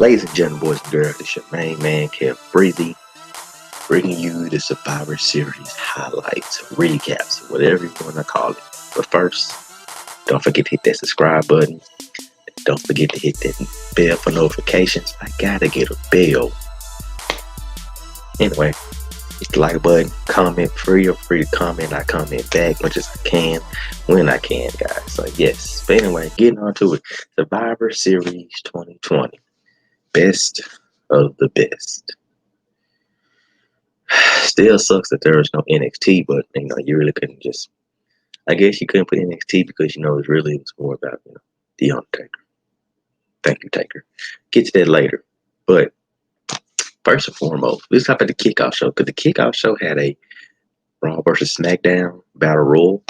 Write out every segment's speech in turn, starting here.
Ladies and gentlemen, boys and girls, it's your main man, Kev Breezy, bringing you the Survivor Series highlights, recaps, whatever you want to call it. But first, don't forget to hit that subscribe button. Don't forget to hit that bell for notifications. I gotta get a bell. Anyway, hit the like button, comment, feel free to comment. I comment back much as I can, when I can, guys. So yes, but anyway, getting on to it. Survivor Series 2020. Best of the best. Still sucks that there was no NXT, but you really couldn't just. I guess you couldn't put NXT because it was more about the Undertaker. ThankYouTaker. Get to that later. But first and foremost, let's talk about the Kickoff Show, because the Kickoff Show had a RAW versus SmackDown Battle Royal,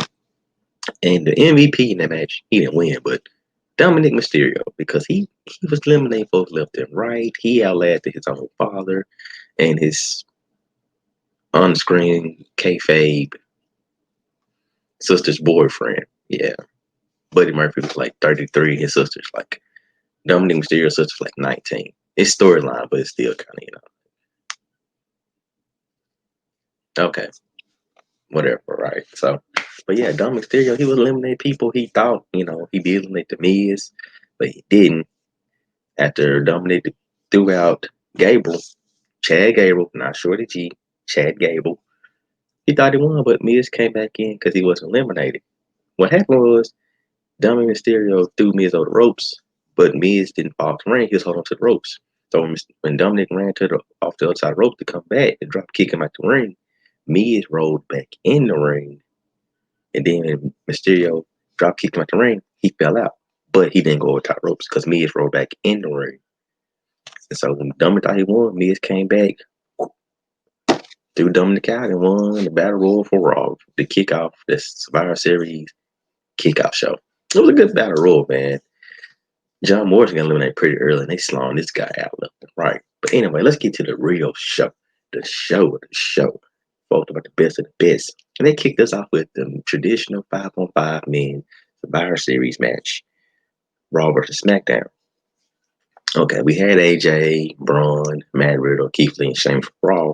and the MVP in that match, he didn't win, but Dominic Mysterio, because he was eliminating folks left and right. He outlasted his own father and his on-screen kayfabe sister's boyfriend. Yeah, Buddy Murphy was like 33. His sister's like Dominic Mysterio's sister's like 19. It's storyline, but it's still kind of okay, whatever, right? So, but yeah, Dominic Mysterio, he was eliminating people. He thought he'd eliminate the Miz, but he didn't. After Dominic threw out Chad Gable, not Shorty G, Chad Gable. He thought he won, but Miz came back in because he wasn't eliminated. What happened was Dominic Mysterio threw Miz over the ropes, but Miz didn't fall off the ring. He was holding to the ropes. So when Dominic ran off the other side of the rope to come back and drop kick him out the ring, Miz rolled back in the ring. And then when Mysterio drop kicked him out the ring, he fell out. But he didn't go over top ropes because Miz rolled back in the ring. And so when Dominic thought he won, Miz came back, threw Dominic out, and won the Battle Royal for Raw, the kickoff, the Survivor Series Kickoff Show. It was a good Battle Royal, man. John Morrison got eliminated pretty early, and they slowing this guy out left and right. But anyway, let's get to the real show. The show of the show. Both about the best of the best. And they kicked us off with the traditional 5-on-5 men Survivor Series match. Raw versus SmackDown. Okay, we had AJ, Braun, Matt Riddle, Keith Lee, and Shane for Raw.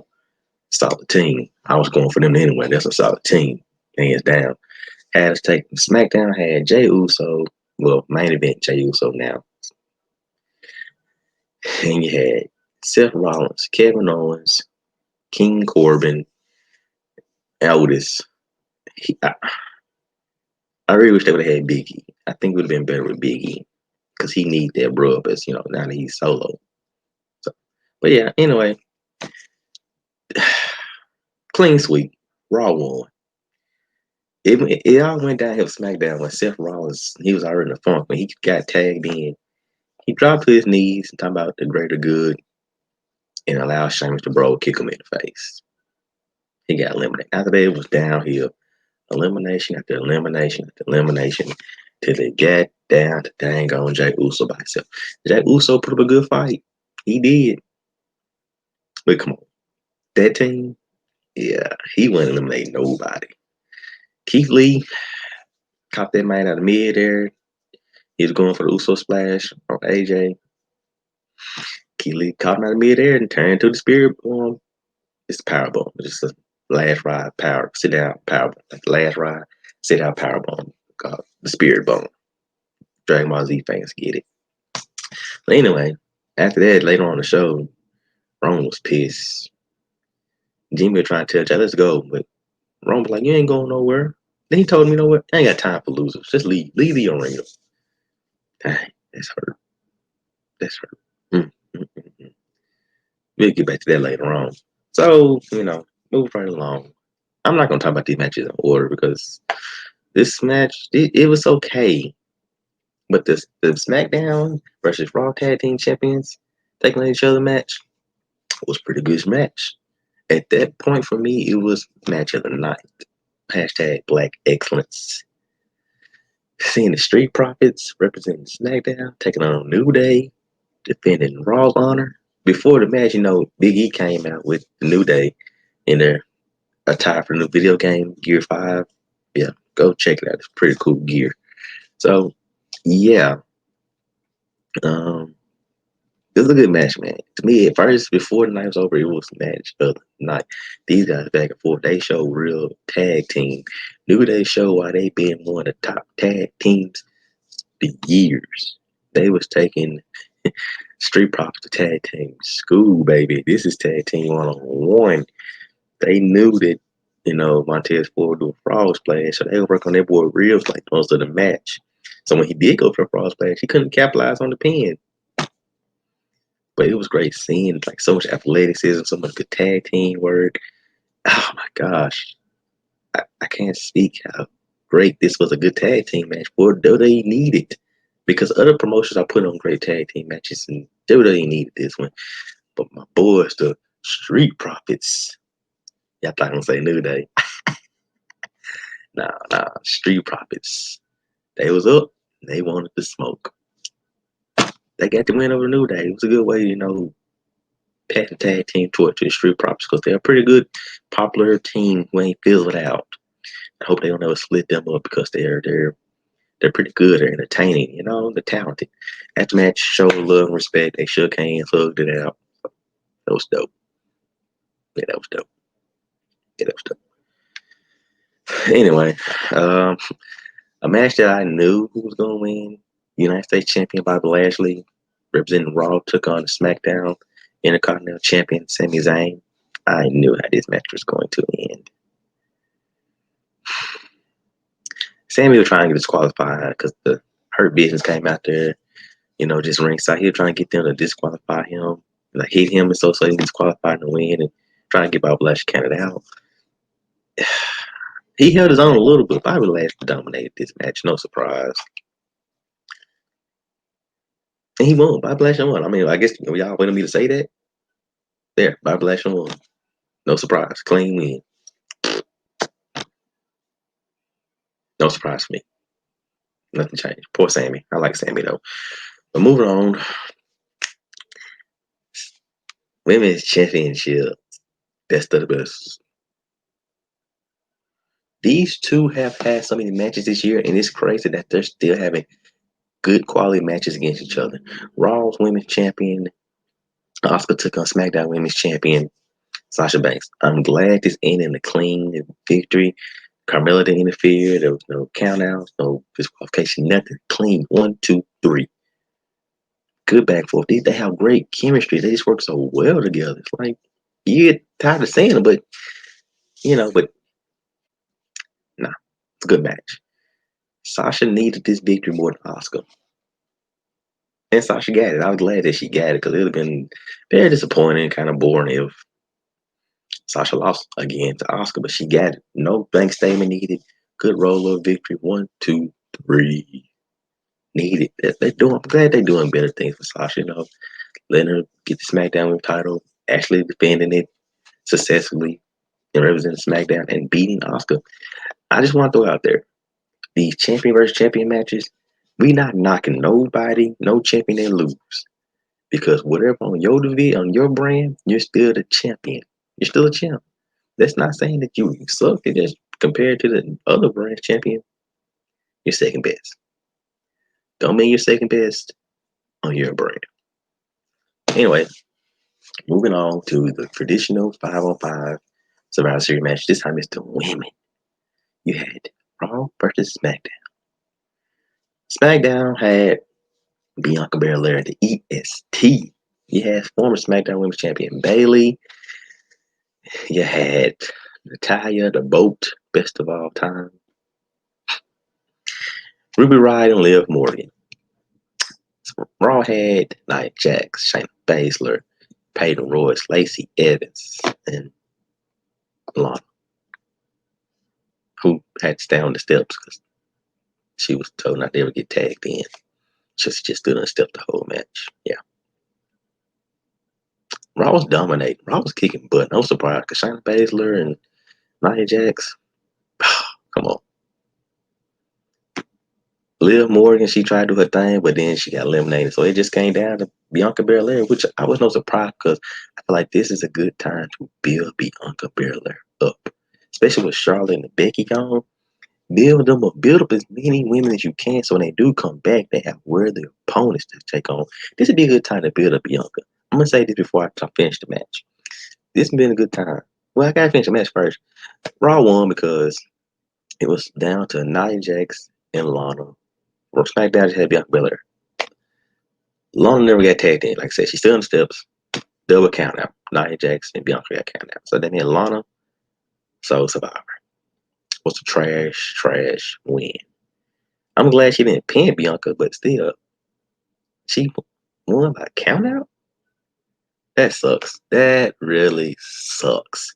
Solid team. I was going for them anyway. That's a solid team. Hands down. Had us take SmackDown, had Jey Uso. Well, main event Jey Uso now. And you had Seth Rollins, Kevin Owens, King Corbin, Otis. I really wish they would have had Big E. I think it would have been better with Big E because he needs that rub as now that he's solo. So, but yeah, anyway, clean sweep. Raw won. It all went downhill SmackDown when Seth Rollins, he was already in the funk. When he got tagged in, he dropped to his knees and talking about the greater good and allowed Sheamus to kick him in the face. He got eliminated. After that, it was downhill. Elimination after elimination after elimination till they got down to dang on Jey Uso by himself. Jey Uso put up a good fight. He did. But come on. That team, yeah, he wouldn't eliminate nobody. Keith Lee caught that man out of mid-air. He was going for the Uso splash on AJ. Keith Lee caught him out of mid-air and turned to the spirit bomb. It's the power bomb. It's just a last ride power. Sit down power bomb. Like the last ride, sit down power bomb. The spirit bomb. Dragon Ball Z fans get it. But anyway, after that, later on the show, Roman was pissed. Jimmy was trying to tell Jay, let's go. But Roman was like, you ain't going nowhere. Then he told him, you know what? I ain't got time for losers. Just leave. Leave the arena. Dang, that's hurt. That's hurt. We'll get back to that later on. So, move right along. I'm not going to talk about these matches in order because this match, it was okay. But the SmackDown versus Raw Tag Team Champions taking on each other match was a pretty good match. At that point for me, it was match of the night. Hashtag Black Excellence. Seeing the Street Profits representing SmackDown, taking on New Day, defending Raw's honor. Before the match, Big E came out with the New Day in their attire for the new video game, Gear 5. Yeah, go check it out. It's pretty cool gear. So, yeah. The It was a good match, man. To me, at first, before the night was over, it was a match of the night. These guys back and forth, they show real tag team. New Day show why they been one of the top tag teams for years. They was taking Street Profits to tag team school, baby. This is tag team 1-on-1. They knew that, Montez Ford would do a frog splash, so they would work on their boy ribs like most of the match. So when he did go for a frog splash, he couldn't capitalize on the pin. But it was great seeing like so much athleticism, so much good tag team work. Oh my gosh. I can't speak how great this was a good tag team match for WWE needed. Because other promotions are putting on great tag team matches and WWE needed this one. But my boys, the Street Profits. Yeah, I thought I was gonna say New Day. Nah, Street Profits. They was up. They wanted to smoke. They got the win over New Day. It was a good way, pass the tag team torch to the Street Profits because they're a pretty good, popular team who ain't fizzled out. I hope they don't ever split them up because they're pretty good. They're entertaining, they're talented. After the match, showed love and respect. They shook hands, hugged it out. That was dope. Yeah, that was dope. Yeah, that was dope. Anyway, a match that I knew who was going to win. United States Champion Bobby Lashley, representing Raw, took on the SmackDown Intercontinental Champion Sami Zayn. I knew how this match was going to end. Sami was trying to get disqualified because the Hurt Business came out there, just ringside. He was trying to get them to disqualify him, like hit him and so he can disqualify and win and try to get Bobby Lashley counted out. He held his own a little bit. Bobby Lashley dominated this match, no surprise. And he won. Bobby Lashley won. I mean, I guess y'all wanted me to say that. There, Bobby Lashley won. No surprise. Clean win. No surprise for me. Nothing changed. Poor Sami. I like Sami though. But moving on. Women's Championship. Best of the best. These two have had so many matches this year, and it's crazy that they're still having good quality matches against each other. Raw's Women's Champion. Asuka took on SmackDown Women's Champion Sasha Banks. I'm glad this ended in a clean victory. Carmella didn't interfere. There was no countouts, no disqualification, nothing. Clean. 1, 2, 3. Good back and forth. They have great chemistry. They just work so well together. It's like you get tired of saying it, but nah, it's a good match. Sasha needed this victory more than Asuka. And Sasha got it. I was glad that she got it because it would have been very disappointing, kind of boring if Sasha lost again to Asuka, but she got it. No blank statement needed. Good roll of victory. 1, 2, 3. Needed. They're doing. I'm glad they're doing better things for Sasha. Letting her get the SmackDown Women's title, actually defending it successfully, and representing SmackDown and beating Asuka. I just want to throw out there these champion versus champion matches. We not knocking nobody, no champion that lose because whatever on your division, on your brand, you're still the champion. You're still a champ. That's not saying that you suck. It just compared to the other brand champion, you're second best. Don't mean you're second best on your brand. Anyway, moving on to the traditional 5-on-5 Survivor Series match. This time it's the women. You had Raw versus SmackDown. SmackDown had Bianca Belair, the EST. You had former SmackDown Women's Champion Bayley. You had Natalya, the boat, best of all time. Ruby Riott and Liv Morgan. Raw had Nia Jax, Shayna Baszler, Peyton Royce, Lacey Evans, and Lana, who had to stay on the steps because she was told not to ever get tagged in. She just stood on the step the whole match. Yeah. Raw was dominating. Raw was kicking butt. No surprise because Shayna Baszler and Nia Jax, come on. Liv Morgan, she tried to do her thing, but then she got eliminated. So it just came down to Bianca Belair, which I was no surprise because I feel like this is a good time to build Bianca Belair up, especially with Charlotte and Becky gone. build up as many women as you can, so when they do come back, they have worthy opponents to take on. This would be a good time to build up Bianca. I'm gonna say this before I finish the match. This has been a good time. Well, I gotta finish the match first. Raw won because it was down to Nia Jax and Lana. Or SmackDown just had Bianca Belair. Lana never got tagged in. Like I said, she's still on the steps. Double count out. Nia Jax and Bianca got count out. So then Lana, so Survivor. Was a trash win. I'm glad she didn't pin Bianca, but still, she won by count out? That sucks. That really sucks.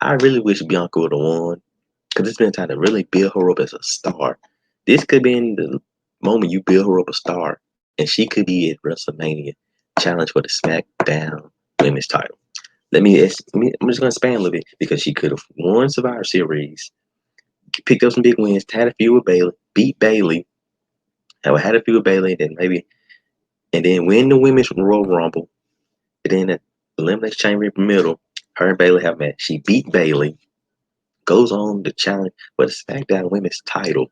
I really wish Bianca would have won because it's been time to really build her up as a star. This could be in the moment you build her up a star, and she could be at WrestleMania challenge for the SmackDown Women's title. I'm just gonna expand a little bit because she could have won Survivor Series, picked up some big wins, had a feud with Bayley, beat Bayley, had a feud with Bayley, and then win the Women's Royal Rumble, and then the Elimination Chamber in the middle. Her and Bayley have a match. She beat Bayley, goes on to challenge for the SmackDown Women's title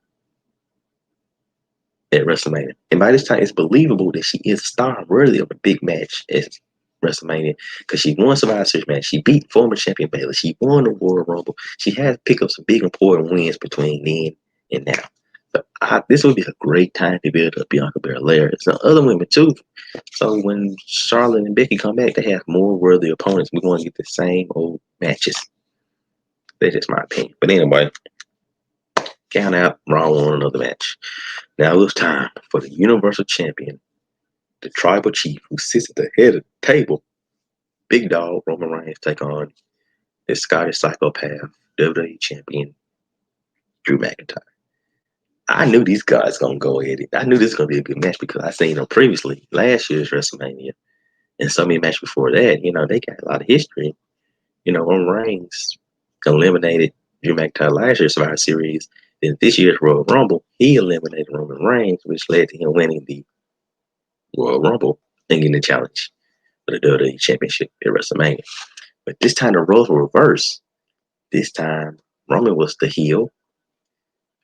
at WrestleMania. And by this time, it's believable that she is a star worthy of a big match at WrestleMania because she won Survivor Series match. She beat former champion Bayley. She won the Royal Rumble. She has picked up some big important wins between then and now. But this would be a great time to build up Bianca Belair. Some other women too. So when Charlotte and Becky come back, they have more worthy opponents. We're going to get the same old matches. That's just my opinion. But anyway, count out. Raw won another match. Now it was time for the Universal Champion, the Tribal Chief, who sits at the head of the table, Big Dog Roman Reigns, take on the Scottish Psychopath, WWE Champion, Drew McIntyre. I knew these guys gonna go at it. I knew this was gonna be a good match because I seen them previously, last year's WrestleMania, and so many matches before that. They got a lot of history. Roman Reigns eliminated Drew McIntyre last year's Survivor Series. Then this year's Royal Rumble, he eliminated Roman Reigns, which led to him winning the Royal Rumble and getting the challenge for the WWE Championship at WrestleMania. But this time the roles were reversed. This time Roman was the heel,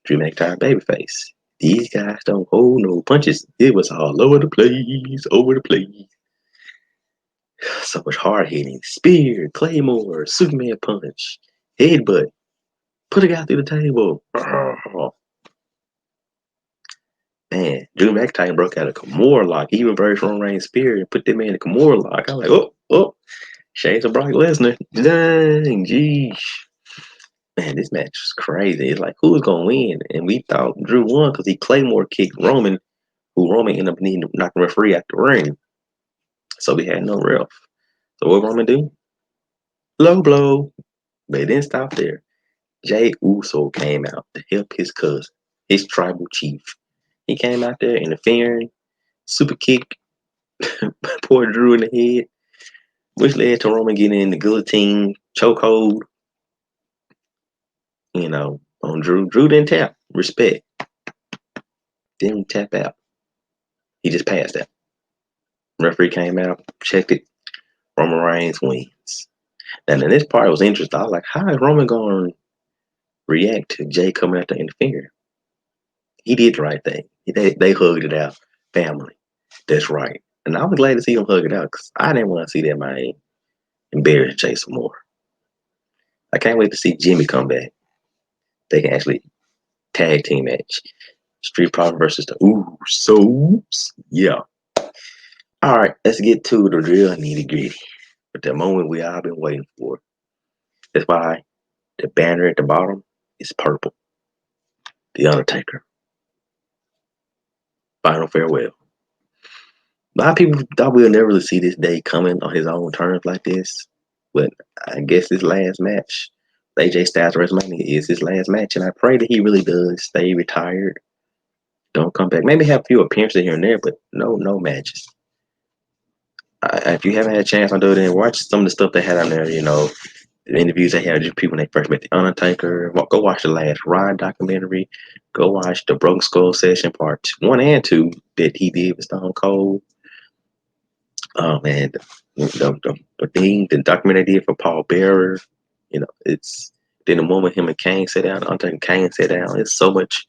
Drew McIntyre babyface. These guys don't hold no punches. It was all over the place, over the place. So much hard hitting, spear, claymore, Superman punch, headbutt, put a guy through the table. Oh, man, Drew McIntyre broke out a Kimura lock. He reversed Roman Reigns' spear and put that man in a Kimura lock. I was like, oh, shades of Brock Lesnar. Dang, geez. Man, this match was crazy. It's like, who's going to win? And we thought Drew won because he Claymore kicked Roman, who Roman ended up needing to knock the referee out the ring. So we had no ref. So what Roman do? Low blow. But it didn't stop there. Jey Uso came out to help his cousin, his tribal chief. He came out there interfering, super kick, poor Drew in the head, which led to Roman getting in the guillotine chokehold. On Drew. Drew didn't tap. Respect. Didn't tap out. He just passed out. Referee came out, checked it. Roman Reigns wins. And then this part was interesting. I was like, how is Roman going to react to Jey coming out to interfere? He did the right thing. They hugged it out. Family. That's right. And I was glad to see him hug it out because I didn't want to see that man embarrass Jey some more. I can't wait to see Jimmy come back. They can actually tag team match. Street Profit versus the Usos. Yeah. All right, let's get to the real nitty gritty. But the moment we all been waiting for. That's why the banner at the bottom is purple. The Undertaker. Final farewell. A lot of people thought we'll never really see this day coming on his own terms like this. But I guess this last match, AJ Styles WrestleMania, is his last match. And I pray that he really does stay retired. Don't come back. Maybe have a few appearances here and there, but no matches. If you haven't had a chance on WWE, watch some of the stuff they had on there, the interviews they had with people when they first met The Undertaker. Go watch the last Ride documentary. Go watch the Broken Skull Session Part 1 and 2 that he did with Stone Cold. Oh, man. The documentary they did for Paul Bearer, it's Then the moment him and Kane sat down, Undertaker and Kane sat down, there's so much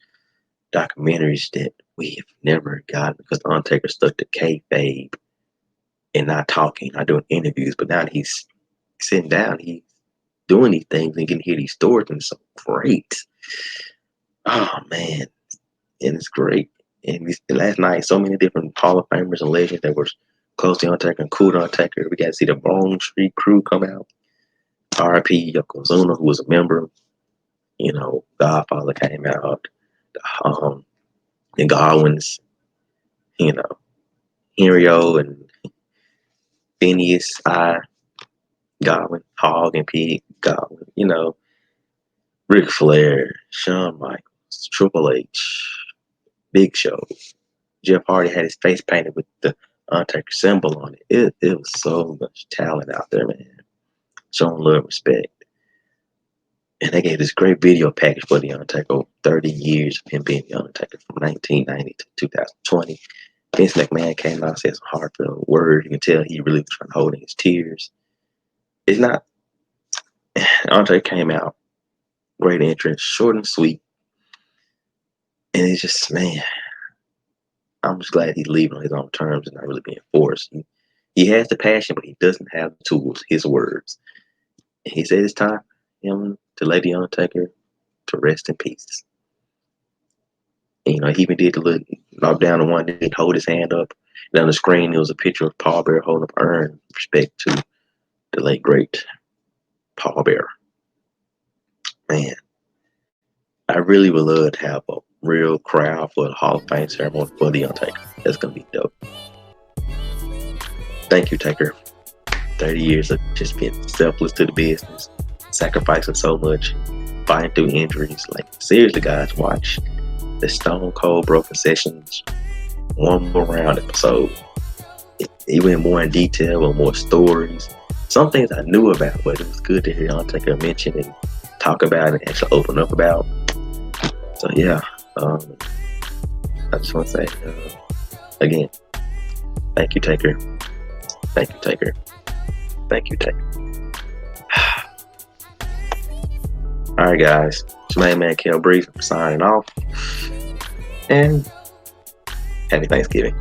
documentaries that we have never gotten because the Undertaker stuck to kayfabe and not talking, not doing interviews. But now that he's sitting down, he's doing these things and getting to hear these stories, and it's so great. Oh man, and it's great. And last night, so many different Hall of Famers and legends that were close to Undertaker and cool to Undertaker. We got to see the Bone Street Crew come out. R.I.P. Yokozuna, who was a member. You know, Godfather came out. The Godwins, you know, Henrio and Phineas, Godwin, Hog and Pig, Godwin, you know, Ric Flair, Shawn Michaels, Triple H, Big Show. Jeff Hardy had his face painted with the Undertaker symbol on it. It was so much talent out there, man. Showing love and respect. And they gave this great video package for The Undertaker, 30 years of him being The Undertaker from 1990 to 2020. Vince McMahon came out and said some heartfelt words. You can tell he really was trying to hold in his tears. It's not. Undertaker came out, great entrance, short and sweet. And it's just, man, I'm just glad he's leaving on his own terms and not really being forced. He has the passion, but he doesn't have the tools, his words. And he said it's time for him to lay The Undertaker to rest in peace. And, you know, he even did the little knock down the one that he'd hold his hand up. And on the screen, there was a picture of Paul Bearer holding up an urn in respect to the late, great Paul Bearer. Man, I really would love to have a real crowd for the Hall of Fame ceremony for The Undertaker. That's going to be dope. Thank you, Taker. 30 years of just being selfless to the business, sacrificing so much, fighting through injuries. Like, seriously, guys, watch the Stone Cold Broken Sessions one more round episode. It went more in detail with more stories. Some things I knew about, but it was good to hear Undertaker mention and talk about it and actually open up about. So yeah, I just want to say again, thank you, Taker. Thank you, Taker. Thank you, Taker. All right, guys. It's my man, Kel Breeze, signing off. And happy Thanksgiving.